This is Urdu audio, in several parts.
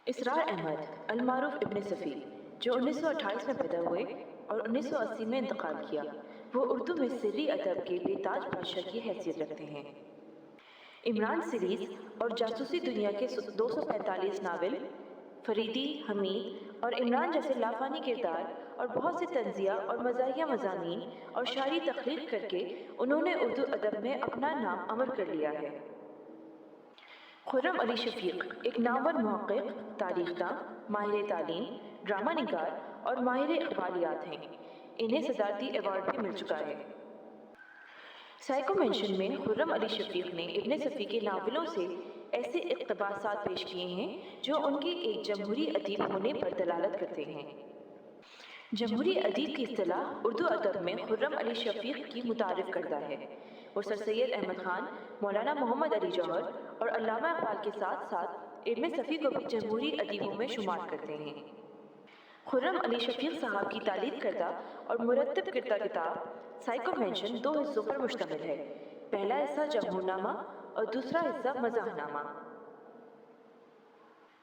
اسرار احمد المعروف ابن صفی جو 1928 میں پیدا ہوئے اور 1980 میں انتقال کیا، وہ اردو میں سری ادب کے بے تاج بادشاہ کی حیثیت رکھتے ہیں۔ عمران سیریز اور جاسوسی دنیا کے 245 ناول، فریدی، حمید اور عمران جیسے لافانی کردار اور بہت سے طنزیہ اور مزاحیہ مضامین اور شاعری تخلیق کر کے انہوں نے اردو ادب میں اپنا نام امر کر لیا ہے۔ خرم علی شفیق ایک نامور محقق، تاریخ داں، ماہر تعلیم، ڈرامہ نگار اور ماہر اقبالیات ہیں۔ انہیں صدارتی ایوارڈ بھی مل چکا ہے۔ سائیکو مینشن میں خرم علی شفیق نے ابن صفی کے ناولوں سے ایسے اقتباسات پیش کیے ہیں جو ان کے ایک جمہوری ادیب ہونے پر دلالت کرتے ہیں۔ جمہوری ادیب کی اصطلاح اردو ادب میں خرم علی شفیق کی متعارف کردہ ہے۔ وہ سر سید احمد خان، مولانا محمد علی جوہر اور علامہ اقبال کے ساتھ ساتھ ابن صفی کو بھی جمہوری ادیبوں میں شمار کرتے ہیں۔ خرم علی شفیق صاحب کی تالیف کردہ اور مرتب کردہ کتاب سائیکو مینشن 2 حصوں پر مشتمل ہے۔ پہلا حصہ جمہور نامہ اور دوسرا حصہ مزاح نامہ۔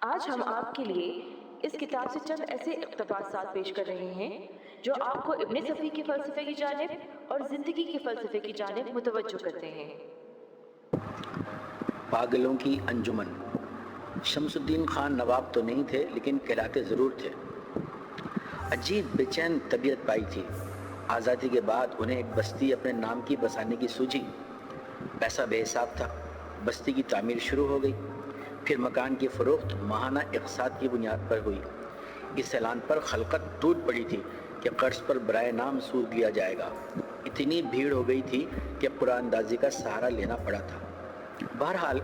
آج ہم آپ کے لیے اس کتاب سے چند ایسے اقتباسات پیش کر رہے ہیں جو آپ کو ابن صفی کے فلسفے کی جانب اور زندگی کے فلسفے کی جانب متوجہ کرتے ہیں۔ پاگلوں کی انجمن۔ شمس الدین خان نواب تو نہیں تھے لیکن کہلاتے ضرور تھے۔ عجیب بے چین طبیعت پائی تھی۔ آزادی کے بعد انہیں ایک بستی اپنے نام کی بسانے کی سوچی۔ پیسہ بے حساب تھا۔ بستی کی تعمیر شروع ہو گئی، پھر مکان کی فروخت ماہانہ اقساط کی بنیاد پر ہوئی۔ اس اعلان پر خلقت ٹوٹ پڑی تھی کہ قرض پر برائے نام سود لیا جائے گا۔ اتنی بھیڑ ہو گئی تھی کہ قرآن اندازی کا سہارا لینا پڑا تھا۔ بہرحال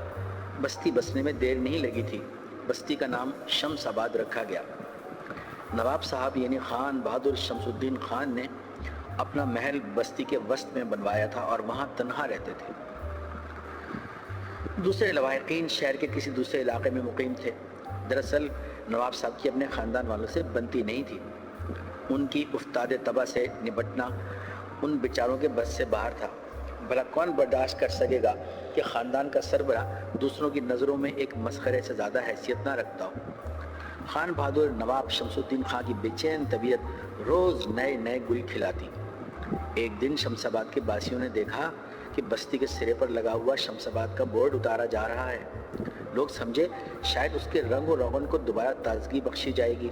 بستی بسنے میں دیر نہیں لگی تھی۔ بستی کا نام شمس آباد رکھا گیا۔ نواب صاحب یعنی خان بہادر شمس الدین خان نے اپنا محل بستی کے وسط میں بنوایا تھا اور وہاں تنہا رہتے تھے۔ دوسرے لواحقین شہر کے کسی دوسرے علاقے میں مقیم تھے۔ دراصل نواب صاحب کی اپنے خاندان والوں سے بنتی نہیں تھی۔ ان کی افتاد طبع سے نپٹنا ان بیچاروں کے بس سے باہر تھا۔ بھلا کون برداشت کر سکے گا کہ خاندان کا سربراہ دوسروں کی نظروں میں ایک مسخرے سے زیادہ حیثیت نہ رکھتا ہو۔ خان بہادر نواب شمس الدین خان کی بے چین طبیعت روز نئے نئے گل کھلاتی۔ ایک دن شمس آباد کے باسیوں نے دیکھا کہ بستی کے سرے پر لگا ہوا شمس آباد کا بورڈ اتارا جا رہا ہے۔ لوگ سمجھے شاید اس کے رنگ و روغن کو دوبارہ تازگی بخشی جائے گی،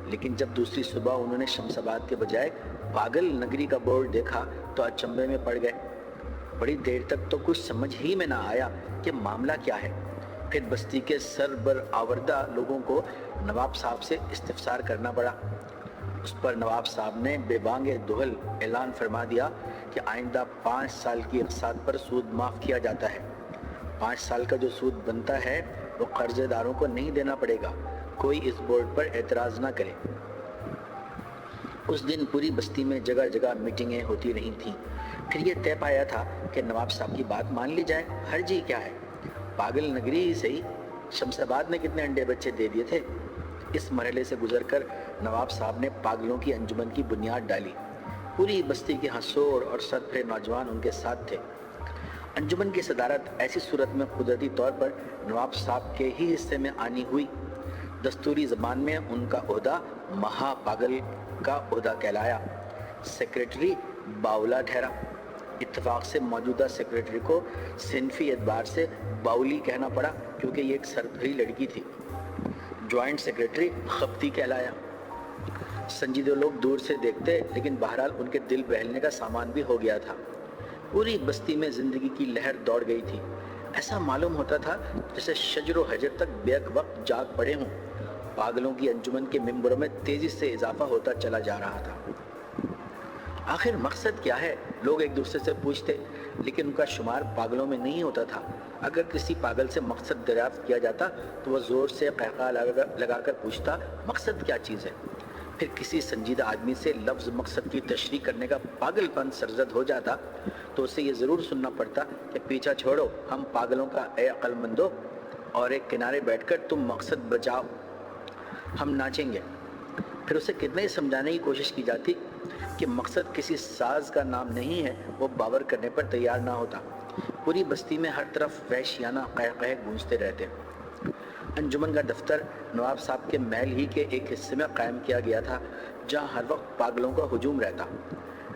لیکن جب دوسری صبح انہوں نے شمس آباد کے بجائے پاگل نگری کا بورڈ دیکھا تو اچنبھے میں پڑ گئے۔ بڑی دیر تک تو کچھ سمجھ ہی میں نہ آیا کہ معاملہ کیا ہے۔ پھر بستی کے سربرآوردہ لوگوں کو نواب صاحب سے استفسار کرنا پڑا۔ اس پر نواب صاحب نے بے بانگ دہل اعلان فرما دیا کہ آئندہ 5 سال کی اقساط پر سود معاف کیا جاتا ہے۔ 5 سال کا جو سود بنتا ہے وہ قرضے داروں کو نہیں دینا پڑے گا۔ کوئی اس بورڈ پر اعتراض نہ کرے۔ اس دن پوری بستی میں جگہ جگہ میٹنگیں ہوتی رہی تھیں۔ پھر یہ طے پایا تھا کہ نواب صاحب کی بات مان لی جائے، حرج ہی کیا ہے۔ پاگل نگری ہی صحیح، شمس آباد نے کتنے انڈے بچے دے دیے تھے۔ اس مرحلے سے گزر کر نواب صاحب نے پاگلوں کی انجمن کی بنیاد ڈالی۔ پوری بستی کے حسور اور سرفرے نوجوان ان کے ساتھ تھے۔ انجمن کی صدارت ایسی صورت میں قدرتی طور پر نواب صاحب کے ہی حصے میں آنی ہوئی۔ دستوری زبان میں ان کا عہدہ مہا پاگل کا عہدہ کہلایا۔ سیکریٹری باولا ٹھہرا۔ اتفاق سے موجودہ سیکریٹری کو صنفی اعتبار سے باولی کہنا پڑا کیونکہ یہ ایک سربھری لڑکی تھی۔ جوائنٹ سیکریٹری خپتی کہلایا۔ سنجیدہ لوگ دور سے دیکھتے لیکن بہرحال ان کے دل بہلنے کا سامان بھی ہو گیا تھا۔ پوری بستی میں زندگی کی لہر دوڑ گئی تھی۔ ایسا معلوم ہوتا تھا جیسے شجر و حجر تک بیک وقت جاگ پڑے ہوں۔ پاگلوں کی انجمن کے ممبروں میں تیزی سے اضافہ ہوتا چلا جا رہا تھا۔ آخر مقصد کیا ہے؟ لوگ ایک دوسرے سے پوچھتے لیکن ان کا شمار پاگلوں میں نہیں ہوتا تھا۔ اگر کسی پاگل سے مقصد دریافت کیا جاتا تو وہ زور سے قہقہ لگا کر پوچھتا مقصد کیا چیز ہے۔ پھر کسی سنجیدہ آدمی سے لفظ مقصد کی تشریح کرنے کا پاگل پن سرزد ہو جاتا تو اسے یہ ضرور سننا پڑتا کہ پیچھا چھوڑو ہم پاگلوں کا اے عقل مندو، اور ایک کنارے بیٹھ کر تم مقصد بچاؤ، ہم ناچیں گے۔ پھر اسے کتنا ہی سمجھانے کی کوشش کی جاتی کہ مقصد کسی ساز کا نام نہیں ہے، وہ باور کرنے پر تیار نہ ہوتا۔ پوری بستی میں ہر طرف وحشیانہ قہقہے گونجتے رہتے۔ انجمن کا دفتر نواب صاحب کے محل ہی کے ایک حصے میں قائم کیا گیا تھا جہاں ہر وقت پاگلوں کا ہجوم رہتا۔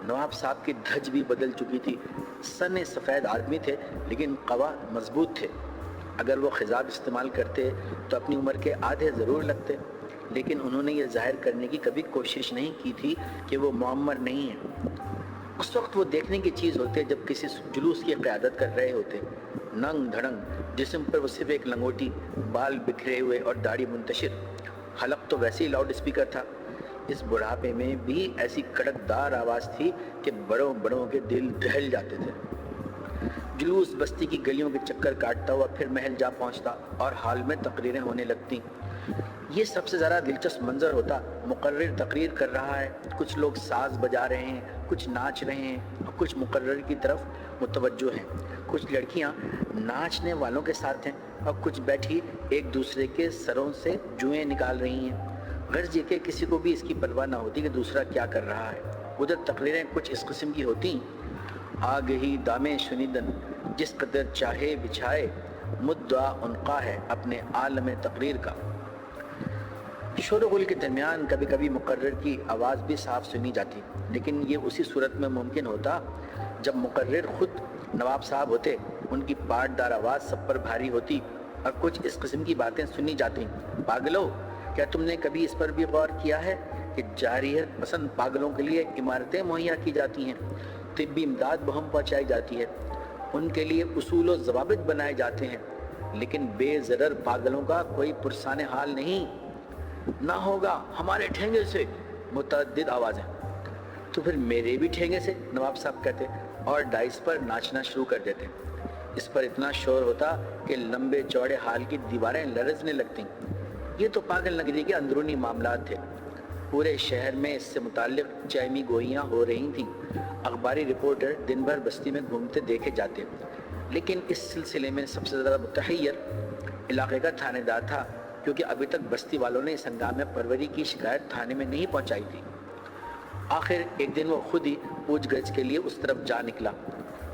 نواب صاحب کی دھج بھی بدل چکی تھی۔ سن سفید آدمی تھے لیکن قوا مضبوط تھے۔ اگر وہ خضاب استعمال کرتے تو اپنی عمر کے آدھے ضرور لگتے، لیکن انہوں نے یہ ظاہر کرنے کی کبھی کوشش نہیں کی تھی کہ وہ معمر نہیں ہیں۔ اس وقت وہ دیکھنے کی چیز ہوتے جب کسی جلوس کی قیادت کر رہے ہوتے، ننگ دھڑنگ، جسم پر وہ صرف ایک لنگوٹی، بال بکھرے ہوئے اور داڑھی منتشر۔ حلق تو ویسے ہی لاؤڈ اسپیکر تھا۔ اس بڑھاپے میں بھی ایسی کڑک دار آواز تھی کہ بڑوں بڑوں کے دل دہل جاتے تھے۔ جلوس بستی کی گلیوں کے چکر کاٹتا ہوا پھر محل جا پہنچتا اور حال میں تقریریں ہونے لگتی۔ یہ سب سے زیادہ دلچسپ منظر ہوتا۔ مقرر تقریر کر رہا ہے، کچھ لوگ ساز بجا رہے ہیں، کچھ ناچ رہے ہیں اور کچھ مقرر کی طرف متوجہ ہیں۔ کچھ لڑکیاں ناچنے والوں کے ساتھ ہیں اور کچھ بیٹھی ایک دوسرے کے سروں سے جوئیں نکال رہی ہیں۔ غرض یہ کہ کسی کو بھی اس کی پرواہ نہ ہوتی کہ دوسرا کیا کر رہا ہے۔ ادھر تقریریں کچھ اس قسم کی ہوتی: آگہی دامے شنیدن، جس قدر چاہے بچھائے، مدعا عنقا ہے اپنے عالم تقریر کا۔ شور و غل کے درمیان کبھی کبھی مقرر کی آواز بھی صاف سنی جاتی، لیکن یہ اسی صورت میں ممکن ہوتا جب مقرر خود نواب صاحب ہوتے۔ ان کی پاٹ دار آواز سب پر بھاری ہوتی اور کچھ اس قسم کی باتیں سنی جاتی: پاگلو، کیا تم نے کبھی اس پر بھی غور کیا ہے کہ جارحیت پسند پاگلوں کے لیے عمارتیں مہیا کی جاتی ہیں، طبی امداد بہم پہنچائی جاتی ہے، ان کے لیے اصول و ضوابط بنائے جاتے ہیں، لیکن بے ضرر پاگلوں کا کوئی پرسان حال نہیں؟ نہ ہوگا ہمارے ٹھینگے سے، متعدد آوازیں۔ تو پھر میرے بھی ٹھینگے سے، نواب صاحب کہتے اور ڈائس پر ناچنا شروع کر دیتے۔ اس پر اتنا شور ہوتا کہ لمبے چوڑے ہال کی دیواریں لرزنے لگتیں۔ یہ تو پاگل نگری کے اندرونی معاملات تھے۔ پورے شہر میں اس سے متعلق چہمی گوئیاں ہو رہی تھیں۔ اخباری رپورٹر دن بھر بستی میں گھومتے دیکھے جاتے، لیکن اس سلسلے میں سب سے زیادہ متحیر علاقے کا تھانے دار تھا، کیونکہ ابھی تک بستی والوں نے اس ہنگامہ پروری کی شکایت تھانے میں نہیں پہنچائی تھی۔ آخر ایک دن وہ خود ہی پوچھ گچھ کے لیے اس طرف جا نکلا۔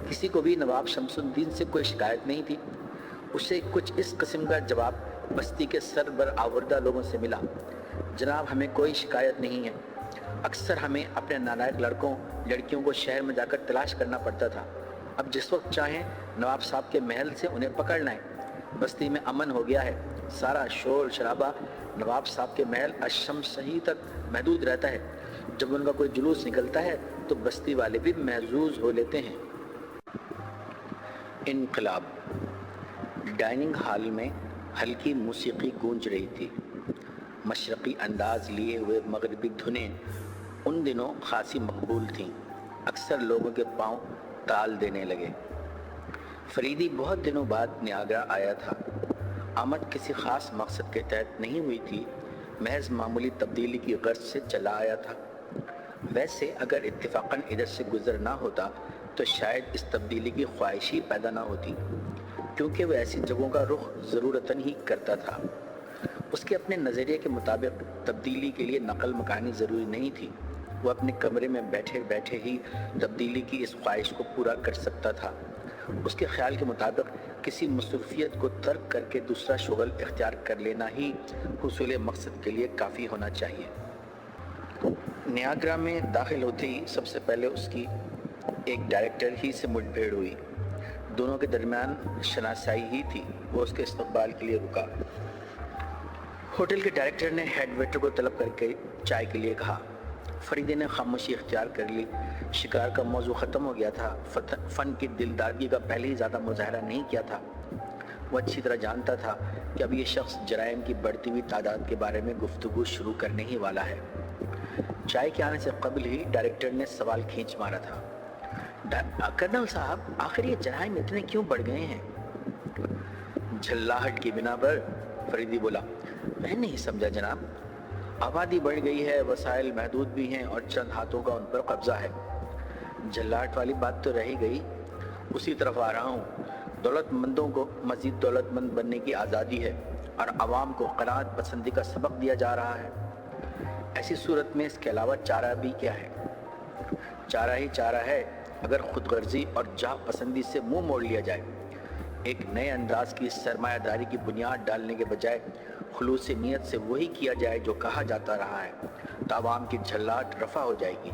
کسی کو بھی نواب شمس الدین سے کوئی شکایت نہیں تھی۔ اسے کچھ اس قسم کا جواب بستی کے سربر آوردہ لوگوں سے ملا: جناب، ہمیں کوئی شکایت نہیں ہے۔ اکثر ہمیں اپنے نالائق لڑکوں لڑکیوں کو شہر میں جا کر تلاش کرنا پڑتا تھا، اب جس وقت چاہیں نواب صاحب کے محل سے انہیں پکڑ لائیں۔ بستی میں امن ہو گیا ہے، سارا شور شرابہ نواب صاحب کے محل الشمسی تک محدود رہتا ہے۔ جب ان کا کوئی جلوس نکلتا ہے تو بستی والے بھی محظوظ ہو لیتے ہیں۔ انقلاب۔ ڈائننگ ہال میں ہلکی موسیقی گونج رہی تھی۔ مشرقی انداز لیے ہوئے مغربی دھنیں ان دنوں خاصی مقبول تھیں۔ اکثر لوگوں کے پاؤں تال دینے لگے۔ فریدی بہت دنوں بعد نیاگرا آیا تھا۔ آمد کسی خاص مقصد کے تحت نہیں ہوئی تھی، محض معمولی تبدیلی کی غرض سے چلا آیا تھا۔ ویسے اگر اتفاقاً ادھر سے گزر نہ ہوتا تو شاید اس تبدیلی کی خواہش ہی پیدا نہ ہوتی، کیونکہ وہ ایسی جگہوں کا رخ ضرورتاً ہی کرتا تھا۔ اس کے اپنے نظریے کے مطابق تبدیلی کے لیے نقل مکانی ضروری نہیں تھی۔ وہ اپنے کمرے میں بیٹھے بیٹھے ہی تبدیلی کی اس خواہش کو پورا کر سکتا تھا۔ اس کے خیال کے مطابق کسی مصروفیت کو ترک کر کے دوسرا شغل اختیار کر لینا ہی حصول مقصد کے لیے کافی ہونا چاہیے۔ نیاگرا میں داخل ہوتے ہی سب سے پہلے اس کی ایک ڈائریکٹر ہی سے مٹ بھیڑ ہوئی۔ دونوں کے درمیان شناسائی ہی تھی۔ وہ اس کے استقبال کے لیے رکا۔ ہوٹل کے ڈائریکٹر نے ہیڈ ویٹر کو طلب کر کے چائے کے لیے کہا۔ فریدی نے خاموشی اختیار کر لی۔ شکار کا موضوع ختم ہو گیا تھا۔ فن کی دلدادگی کا پہلے ہی زیادہ مظاہرہ نہیں کیا تھا۔ وہ اچھی طرح جانتا تھا کہ اب یہ شخص جرائم کی بڑھتی ہوئی تعداد کے بارے میں گفتگو شروع کرنے ہی والا ہے۔ چائے کے آنے سے قبل ہی ڈائریکٹر نے سوال کھینچ مارا تھا: کرنل صاحب، آخر یہ جرائم اتنے کیوں بڑھ گئے ہیں؟ جھلاہٹ کی بنا پر، فریدی بولا۔ میں نہیں سمجھا جناب۔ آبادی بڑھ گئی ہے، وسائل محدود بھی ہیں اور چند ہاتھوں کا ان پر قبضہ ہے۔ جھلاہٹ والی بات تو رہی گئی، اسی طرف آ رہا ہوں۔ دولت مندوں کو مزید دولت مند بننے کی آزادی ہے اور عوام کو قناعت پسندی کا سبق دیا جا رہا ہے۔ ایسی صورت میں اس کے علاوہ چارہ بھی کیا ہے؟ چارہ ہی چارہ ہے اگر خود غرضی اور جاہ پسندی سے منہ موڑ لیا جائے۔ ایک نئے انداز کی سرمایہ داری کی بنیاد ڈالنے کے بجائے خلوص نیت سے وہی کیا جائے جو کہا جاتا رہا ہے تو عوام کی جھلاٹ رفع ہو جائے گی۔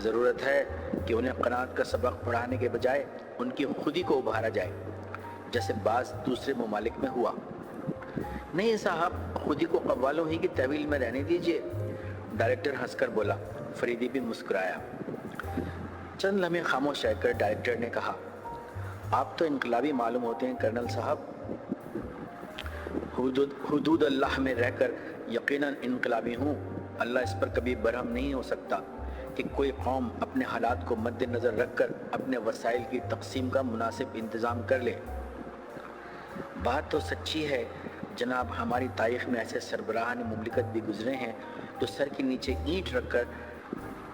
ضرورت ہے کہ انہیں قناعت کا سبق پڑھانے کے بجائے ان کی خودی کو ابھارا جائے، جیسے بعض دوسرے ممالک میں ہوا۔ نہیں صاحب، خودی کو قوالوں ہی کی طویل میں رہنے دیجئے، ڈائریکٹر ہنس کر بولا۔ فریدی بھی مسکرایا۔ چند لمحے خاموش رہ کر ڈائریکٹر نے کہا، آپ تو انقلابی معلوم ہوتے ہیں کرنل صاحب۔ حدود اللہ میں رہ کر یقیناً انقلابی ہوں۔ اللہ اس پر کبھی برہم نہیں ہو سکتا کہ کوئی قوم اپنے حالات کو مد نظر رکھ کر اپنے وسائل کی تقسیم کا مناسب انتظام کر لے۔ بات تو سچی ہے جناب، ہماری تاریخ میں ایسے سربراہان مملکت بھی گزرے ہیں جو سر کے نیچے اینٹ رکھ کر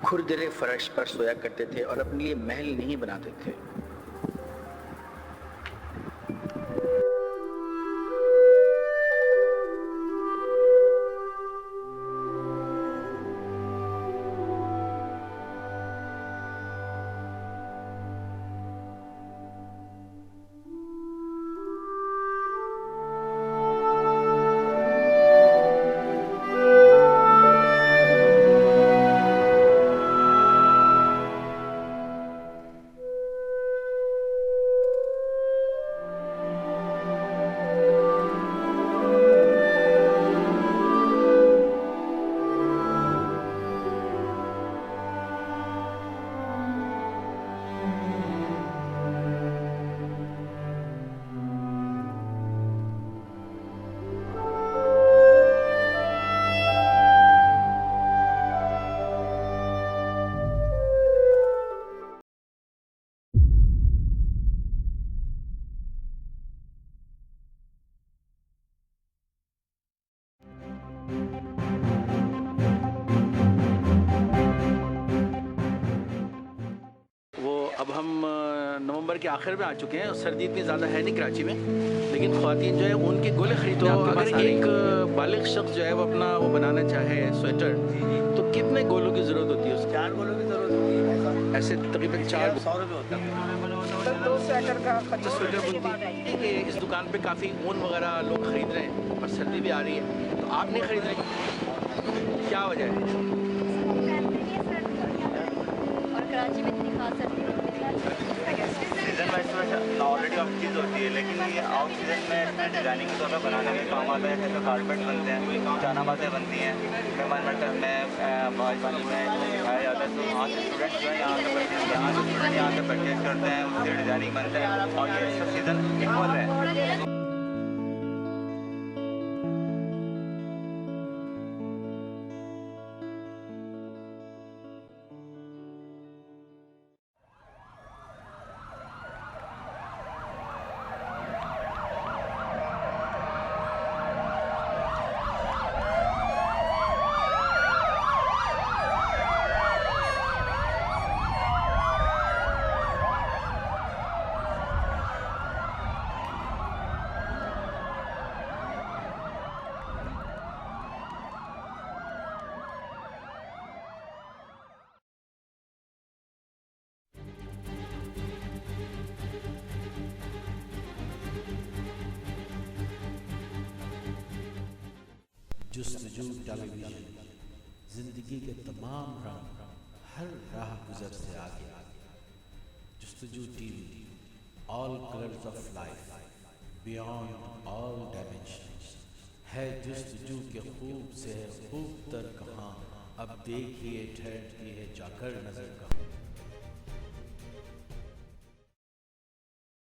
کھردرے فرش پر سویا کرتے تھے اور اپنے لیے محل نہیں بناتے تھے۔ اب ہم نومبر کے آخر میں آ چکے ہیں، سردی اتنی زیادہ ہے نہیں کراچی میں، لیکن خواتین جو ہے ان کے گولے خریدنے آپ کے پاس آ رہی ہیں۔ ایک بالغ شخص جو ہے وہ اپنا وہ بنانا چاہے سویٹر، تو کتنے گولوں کی ضرورت ہوتی ہے اس کی؟ 4 گولوں کی ضرورت ہوتی ہے۔ ایسے تقریباً 4 100 روپے ہوتا ہے۔ 2 سویٹر کا سویٹر بنتی ہے کہ اس دکان پہ کافی اون وغیرہ لوگ خرید رہے ہیں اور سردی بھی آ رہی ہے، تو آپ نہیں خرید رہے، کیا وجہ ہے؟ اور کراچی میں اتنی خاص سردی سیزن میں اس میں آلریڈی اب چیز ہوتی ہے، لیکن یہ آؤٹ سیزن میں اس میں ڈیزائننگ کے طور پر بنانے کے کام آتا ہے۔ جیسے کارپیٹ بنتے ہیں، چانا باتیں بنتی ہیں، مہمان میں باج پانی میں کھایا جاتا ہے، تو وہاں سے اسٹوڈنٹ جو ہے یہاں سے پرچیز کرتے ہیں، اس سے ڈیزائننگ بنتے ہیں، اور یہ اس کا سیزن ایکول ہے۔ جستجو ٹیلی ویژن زندگی کے تمام رنگ ہر راہ گزر سے آگے، جستجو T V, all colours of life, beyond all dimensions, ہے جستجو کے خوب سے ہے خوب تر کہاں، اب دیکھیے ٹھہرتی ہے جا کر نظر کہاں۔